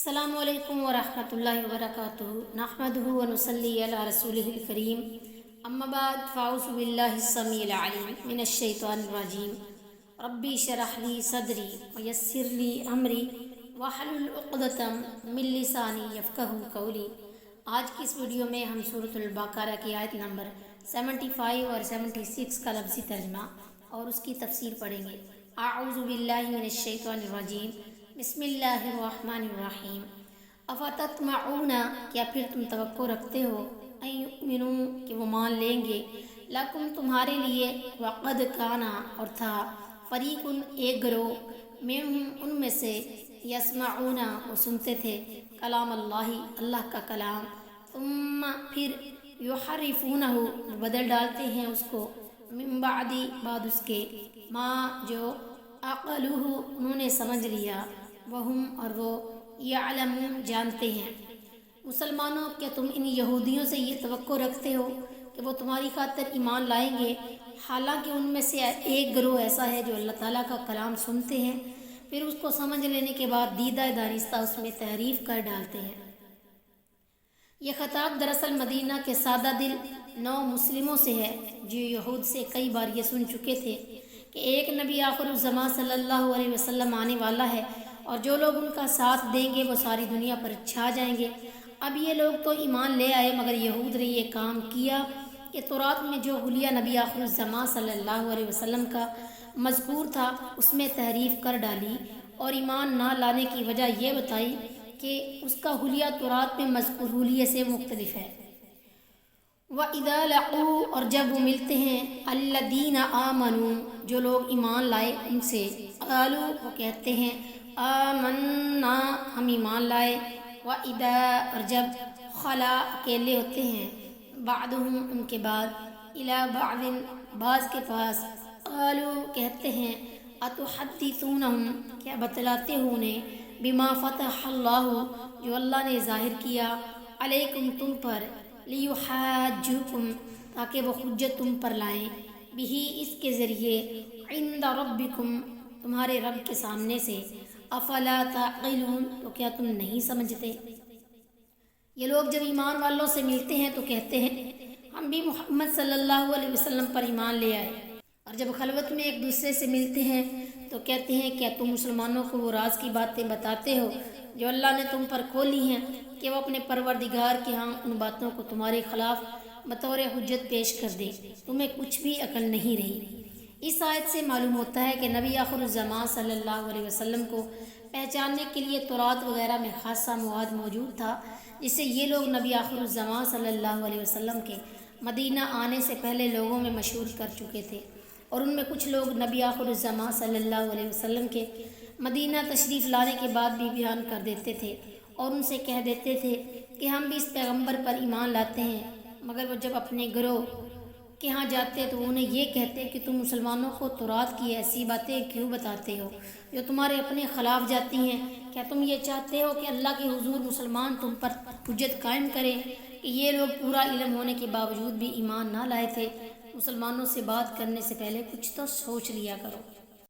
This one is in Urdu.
السلام علیکم ورحمۃ اللہ وبرکاتہ نحمدہ ونصلی علی رسولہ الکریم اما بعد فاعوذ باللہ السمیع العلیم من الشیطان الرجیم ربی اشرح لی صدری ویسر لی امری واحلل عقدۃ من لسانی یفقہوا قولی۔ آج کی اس ویڈیو میں ہم سورۃ البقرہ کی آیت نمبر 75 اور 76 کا لفظی ترجمہ اور اس کی تفسیر پڑھیں گے۔ اعوذ باللہ من الشیطان الرجیم، بسم اللہ الرحمن الرحیم۔ افتطمعون، کیا پھر تم توقع رکھتے ہو، ان یؤمنوا، کہ وہ مان لیں گے، لکم، تمہارے لیے، وقد کانا، اور تھا، فریق، ایک گروہ، منہم، ان میں سے، یسمعون، وہ سنتے تھے، کلام اللہ، اللہ کا کلام، ثم، پھر، یحرفونہ، وہ بدل ڈالتے ہیں اس کو، من بعد، بعد اس کے، ما، جو، عقلوہ، انہوں نے سمجھ لیا، وہم، اور وہ، یعلمون، جانتے ہیں۔ مسلمانوں، کیا تم ان یہودیوں سے یہ توقع رکھتے ہو کہ وہ تمہاری خاطر ایمان لائیں گے، حالانکہ ان میں سے ایک گروہ ایسا ہے جو اللہ تعالیٰ کا کلام سنتے ہیں، پھر اس کو سمجھ لینے کے بعد دیدہ دانستہ اس میں تحریف کر ڈالتے ہیں۔ یہ خطاب دراصل مدینہ کے سادہ دل نو مسلموں سے ہے، جو یہود سے کئی بار یہ سن چکے تھے کہ ایک نبی آخر الزمان صلی اللہ علیہ وسلم آنے والا ہے، اور جو لوگ ان کا ساتھ دیں گے وہ ساری دنیا پر چھا جائیں گے۔ اب یہ لوگ تو ایمان لے آئے، مگر یہود نے یہ کام کیا کہ تورات میں جو حلیہ نبی آخر الزمان صلی اللہ علیہ وسلم کا مذکور تھا اس میں تحریف کر ڈالی، اور ایمان نہ لانے کی وجہ یہ بتائی کہ اس کا حلیہ تورات میں مذکور حلیے سے مختلف ہے۔ وَإِذَا لَقُوا، اور جب وہ ملتے ہیں، الَّذِينَ آمَنُوا، جو لوگ ایمان لائے ان سے، قالوا، وہ کہتے ہیں، آمنا، ہم ایمان لائے، وَإِذَا، اور جب، خلا، اکیلے ہوتے ہیں، بعضهم، ان کے بعد، إِلَى بَعْضٍ، بعض کے پاس، قالوا، کہتے ہیں، أَتُحَدِّثُونَهُمْ، کیا بتلاتے ہو انہیں، بِمَا فَتَحَ اللَّهُ، جو اللہ نے ظاہر کیا، علیکم، تم پر، لِيُحَاجُّوكُمْ، تاکہ وہ حجت تم پر لائیں، بِهِ، اس کے ذریعے، عِندَ رَبِّكُمْ، تمہارے رب کے سامنے سے، افلا تعقلون، تو کیا تم نہیں سمجھتے۔ یہ لوگ جب ایمان والوں سے ملتے ہیں تو کہتے ہیں، ہم بھی محمد صلی اللہ علیہ وسلم پر ایمان لے آئے، اور جب خلوت میں ایک دوسرے سے ملتے ہیں تو کہتے ہیں، کیا تم مسلمانوں کو وہ راز کی باتیں بتاتے ہو جو اللہ نے تم پر کھولی ہیں، کہ وہ اپنے پروردگار کے ہاں ان باتوں کو تمہارے خلاف بطور حجت پیش کر دے، تمہیں کچھ بھی عقل نہیں رہی۔ اس آیت سے معلوم ہوتا ہے کہ نبی آخر الزمان صلی اللہ علیہ وسلم کو پہچاننے کے لیے تورات وغیرہ میں خاصا مواد موجود تھا، جس سے یہ لوگ نبی آخر الزمان صلی اللہ علیہ وسلم کے مدینہ آنے سے پہلے لوگوں میں مشہور کر چکے تھے، اور ان میں کچھ لوگ نبی آخر الزمان صلی اللہ علیہ وسلم کے مدینہ تشریف لانے کے بعد بھی بیان کر دیتے تھے، اور ان سے کہہ دیتے تھے کہ ہم بھی اس پیغمبر پر ایمان لاتے ہیں، مگر وہ جب اپنے گروہ کے ہاں جاتے تو انہیں یہ کہتے کہ تم مسلمانوں کو تورات کی ایسی باتیں کیوں بتاتے ہو جو تمہارے اپنے خلاف جاتی ہیں، کیا تم یہ چاہتے ہو کہ اللہ کے حضور مسلمان تم پر حجت قائم کریں؟ کہ یہ لوگ پورا علم ہونے کے باوجود بھی ایمان نہ لائے تھے۔ مسلمانوں سے بات کرنے سے پہلے کچھ تو سوچ لیا کرو۔